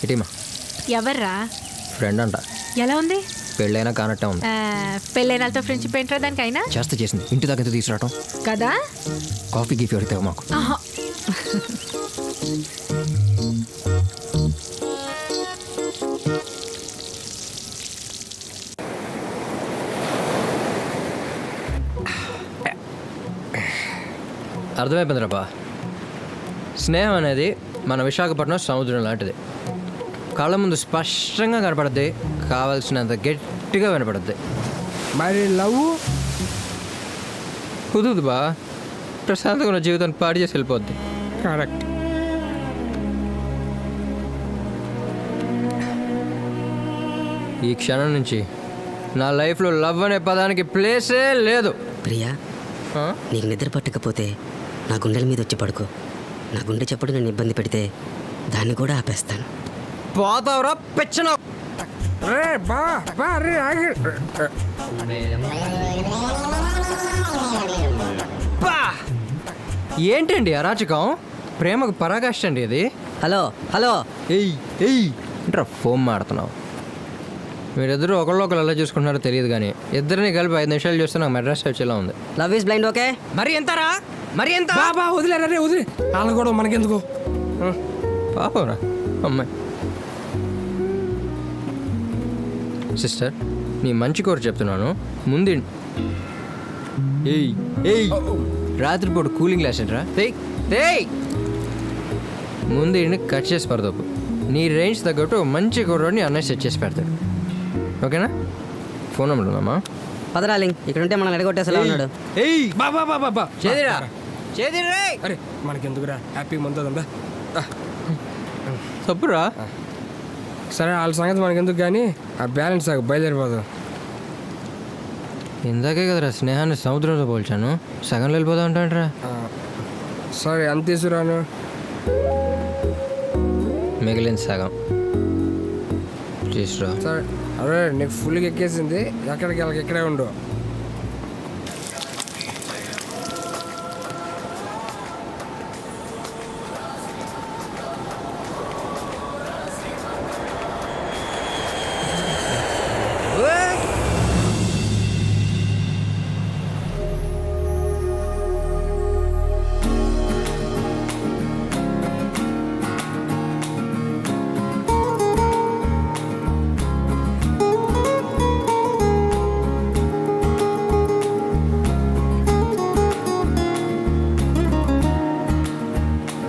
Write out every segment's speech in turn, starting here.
ఇటీమా ఎవర్రా? ఫ్రెండ్ అంట. ఎలా ఉంది? పెళ్ళైనా కానట్టే ఉంది. పెళ్ళైన వాళ్ళతో ఫ్రెండ్షిప్ ఏంట్రా దానికైనా? చేసింది ఇంటి దగ్గర తీసుకురావటం కదా. కాఫీ గిఫ్ట్ అడితే మాకు. ఆహా. అర్థమైపోయింది రాబా. స్నేహం అనేది మన విశాఖపట్నం సముద్రం లాంటిది. కళ్ళ ముందు స్పష్టంగా కనపడుద్ది, కావాల్సినంత గట్టిగా వినపడుద్ది. మరి లవ్ కుదురుదు బా, ప్రశాంతంగా ఉన్న జీవితాన్ని పాడు చేసి వెళ్ళిపోద్ది. కరెక్ట్. ఈ క్షణం నుంచి నా లైఫ్లో లవ్ అనే పదానికి ప్లేసే లేదు. ప్రియా, ఆ? నీకు నిద్ర పట్టకపోతే నా గుండెల మీద వచ్చి పడుకో. నా గుండె చప్పుడు నన్ను ఇబ్బంది పెడితే దాన్ని కూడా ఆపేస్తాను. పోతావురా పెచ్చన. రే బా బా రే ఆగి. ఏంటండి అరాచకం? ప్రేమకు పరాకాష్ట అండి ఇది. హలో హలో, ఎయ్ ఎయ్ అంటే ఫోన్ మాడుతున్నావు. మీరిద్దరూ ఒకళ్ళు ఎలా చూసుకుంటున్నారో తెలియదు, కానీ ఇద్దరిని కలిపి 5 నిమిషాలు చూస్తే నాకు మెడ్రాస్ వచ్చేలా ఉంది. Love is blind. ఓకే, మరి ఎంతరా? మరి ఎంత? బా బా వదిలేరా రే, వదిలే. వాళ్ళని కూడా మనకెందుకు? పాపరా అమ్మాయి. సిస్టర్, నీ మంచి కోరు చెప్తున్నాను, ముందు ఏయ్ ఏయ్ రాత్రిపూట కూలింగ్ గ్లాస్ ఏంట్రా? ఏయ్ ముందు కట్ చేసి పడదోపు. నీ రేంజ్ తగ్గట్టు మంచి కుర్రోడిని అన్నయ్య సెట్ చేసి పెడతాడు. ఓకేనా? ఫోన్ నెంబర్ ఉందమ్మా. పదరాలింగ్ ఇక్కడ ఉంటే మనం ఎడగొట్టేసేలా ఉన్నాడు. ఏయ్ బా బా బా బా బా చేదిరా చేదిరా. అరే మనకెందుకురా, హ్యాపీగా ముందుందా. తప్పురా. సరే వాళ్ళ సంగతి మనకెందుకు, కానీ ఆ బ్యాలెన్స్ బయలుదేరిపోదాం. ఇందాకే కదరా స్నేహాన్ని సముద్రంతో పోల్చాను, సగంలో వెళ్ళిపోదాం అంటాంట్రా. సరే అంత తీసుకురాను. మిగిలిన సగం తీసురా. సరే అరే నీకు ఫుల్గా ఎక్కేసింది, ఎక్కడికి వెళ్ళకి ఇక్కడే ఉండు.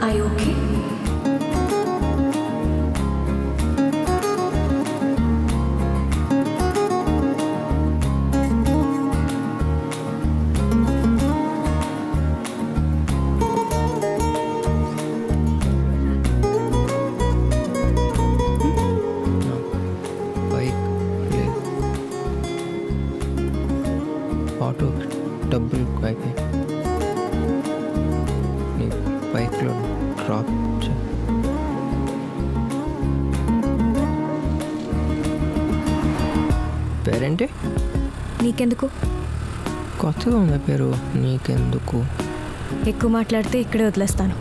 Are you okay? బైక్ లేదు, ఆటో డబ్బులు అయిపోయి నీ బైక్లో డ్రాప్ పేరేంటి? నీకెందుకు? కొత్తగా ఉంది పేరు. నీకెందుకు? ఎక్కువ మాట్లాడితే ఇక్కడే వదిలేస్తాను.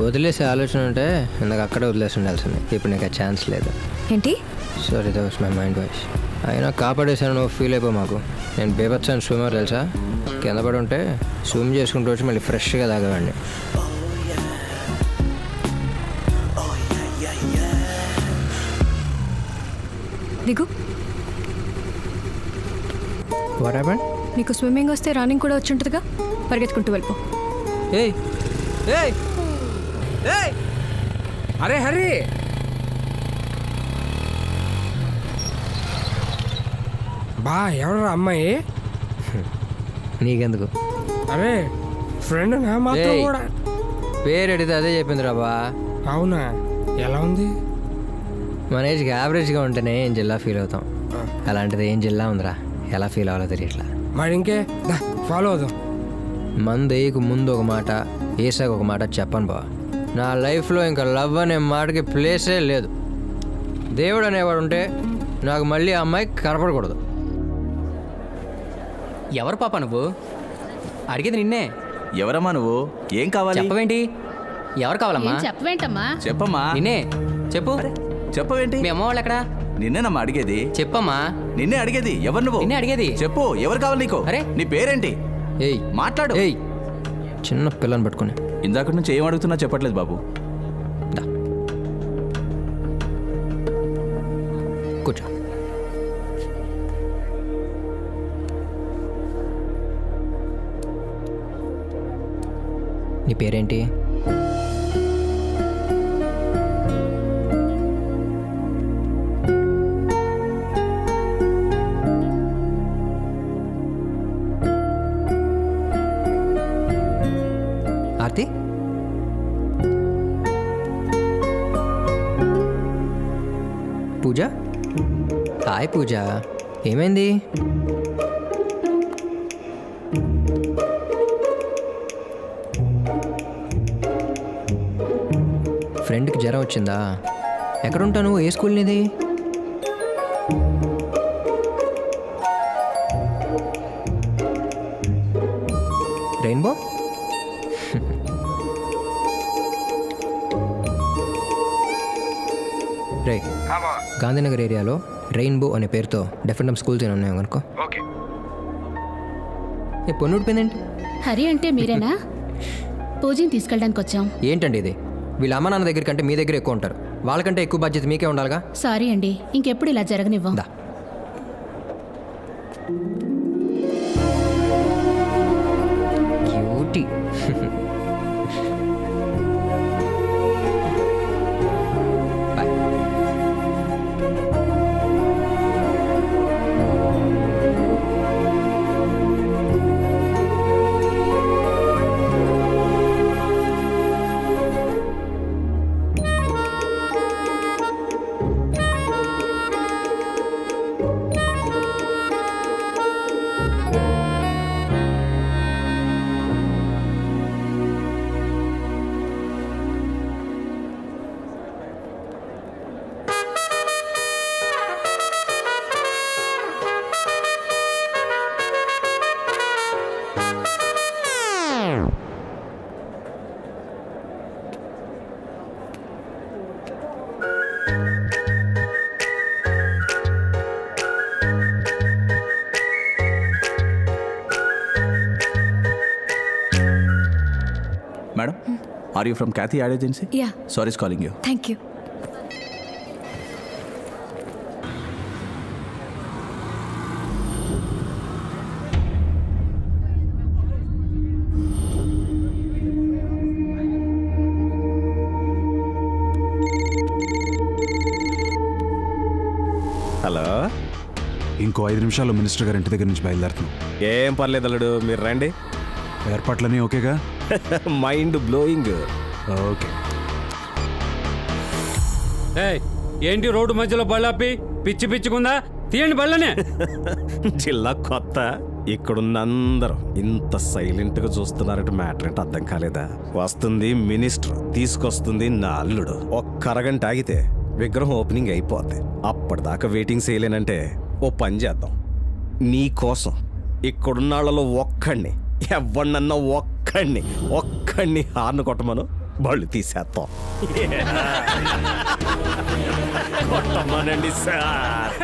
వదిలేసే ఆలోచన ఉంటే ఇందాక అక్కడే వదిలేసి ఉండాల్సింది. ఇప్పుడు నీకు ఆ ఛాన్స్ లేదు. ఏంటి? Sorry, that was my mind voice. అయినా కాపాడేసాను, నువ్వు ఫీల్ అయిపో మాకు. నేను బేబత్సాను స్విమ్మర్ తెలుసా? కింద పడి ఉంటే స్విమ్ చేసుకుంటూ వచ్చి మళ్ళీ ఫ్రెష్గా తాగేవాడిని. దిగు. What happened? నీకు స్విమ్మింగ్ వస్తే రన్నింగ్ కూడా వచ్చి ఉంటుందిగా, పరిగెత్తుకుంటూ వెళ్ళిపో. ఏయ్ ఏయ్ ఏయ్ అరే హరి, బా ఎవడరా అమ్మాయి? నీకెందుకు? అరే ఫ్రెండ్ నా మాత్రం ఏయ్. కూడా. పేరు అడిగితే అదే చెప్పింది రాబా. అవునా, ఎలా ఉంది? మన ఏజ్కి యావరేజ్గా ఉంటేనే ఏం జిల్లా ఫీల్ అవుతాం. అలాంటిది ఏం జిల్లా ఉందిరా, ఎలా ఫీల్ అవ్వాలో తెలియట్లా. మరి ఇంకే ఫాలో అవుదాం. మందు వేయకు ముందు ఒక మాట, వేసాక ఒక మాట చెప్పను బా. నా లైఫ్లో ఇంకా లవ్ అనే మాటకి ప్లేసే లేదు. దేవుడు అనేవాడు ఉంటే నాకు మళ్ళీ ఆ అమ్మాయి కనపడకూడదు. ఎవరు పాప నువ్వు? అడిగేది నిన్నే. ఎవరమ్మా నువ్వు? ఏం కావాలి? చెప్పవేంటి? ఎవరు కావాలమ్మా? చెప్పవేంటమ్మా? చెప్పమ్మా. నిన్నే. చెప్పు. చెప్పవేంటి? మీ అమ్మ వాళ్ళు ఎక్కడా? నిన్నేనమ్మా అడిగేది. చెప్పమ్మా. నిన్నే అడిగేది. ఎవరు నువ్వు? నిన్నే అడిగేది. చెప్పు, ఎవరు కావాలి నీకు? అరే. నీ పేరేంటి? ఏయ్ మాట్లాడు. ఏయ్ చిన్న పిల్లని పట్టుకుని ఇందాక నుంచి ఏం అడుగుతున్నా చెప్పట్లేదు బాబు. దా. కూర్చో. నీ పేరేంటి? ఆర్తి? పూజ? హాయ్ పూజ, ఏమైంది? ఫ్రెండ్కి జ్వరం వచ్చిందా? ఎక్కడుంటాను? ఏ స్కూల్ నీది? రెయిన్బో? రే, గాంధీనగర్ ఏరియాలో రెయిన్బో అనే పేరుతో డెఫినెట్ స్కూల్స్ ఏమైనా ఉన్నాయో కనుకో. ఏ పొన్ను ఊడిపోయిందేంటి? హరి అంటే మీరేనా? పూజని తీసుకెళ్ళడానికి వచ్చాం. ఏంటండి ఇది? వీళ్ళ అమ్మ నాన్న దగ్గర కంటే మీ దగ్గర ఎక్కువ ఉంటారు. వాళ్ళకంటే ఎక్కువ బాధ్యత మీకే ఉండాలిగా. సారీ అండి, ఇంకెప్పుడు ఇలా జరగనివ్వం. దా. Cutie. Bye. Madam, are you from Cathy ad agency? Yeah, sorry is calling you. Thank you. Hello, ఇంకో 5 నిమిషాల్లో మినిస్టర్ గారి ఇంటి దగ్గర నుంచి బయలుదేరుతున్నాం. ఏం పర్లేదు అల్లుడు, మీరు రండి. ఏర్పాట్లన్నీ ఓకేగా? Mind blowing. ఓకే. ఏంటి రోడ్డు మధ్యలో బళ్ళాపి? పిచ్చి పిచ్చుకుందా? తీయండి బళ్ళనే. జిల్లా కొత్త, ఇక్కడున్న అందరూ ఇంత సైలెంట్ గా చూస్తున్నారంటే మ్యాటర్ ఏంటో అర్థం కాలేదా? వస్తుంది మినిస్టర్, తీసుకొస్తుంది నా అల్లుడు. ఒక్క అరగంట ఆగితే విగ్రహం ఓపెనింగ్ అయిపోద్ది. అప్పటిదాకా వెయిటింగ్ చేయలేనంటే ఓ పని చేద్దాం. నీ కోసం ఇక్కడున్న వాళ్ళలో ఒక్కడిని, ఎవరినన్నా ఒక్కడిని హార్న్ కొట్టమను, బళ్ళు తీసేస్తాం. కొట్టమనండి సార్,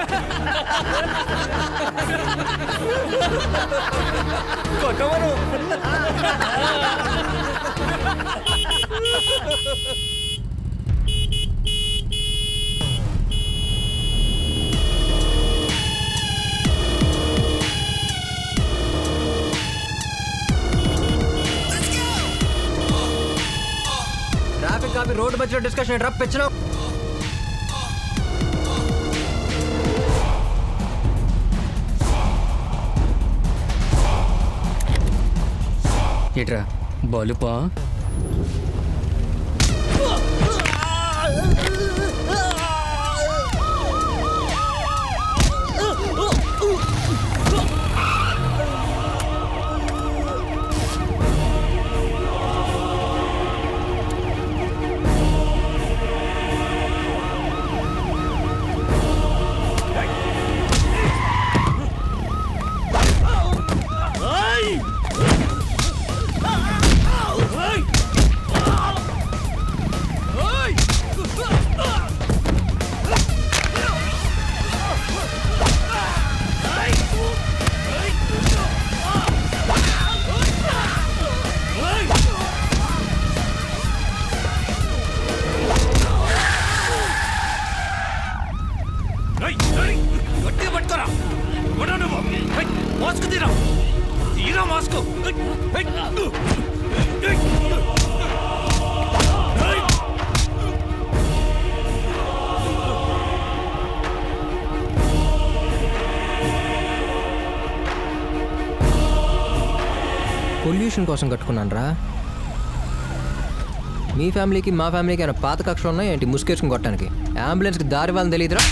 కొట్టమను. ట్రాఫిక్ కాపీ రోడ్డు మధ్యలో డిస్కషన్ డ్రాప్ పెంచడం. ఏట్రా బలుపా? పొల్యూషన్ కోసం కట్టుకున్నాను రా. మీ ఫ్యామిలీకి మా ఫ్యామిలీకి ఏమైనా పాత కక్షలు ఉన్నాయి ఏంటి ముసుకేసుకుని కొట్టడానికి? అంబులెన్స్కి దారి వాళ్ళని తెలియదురా.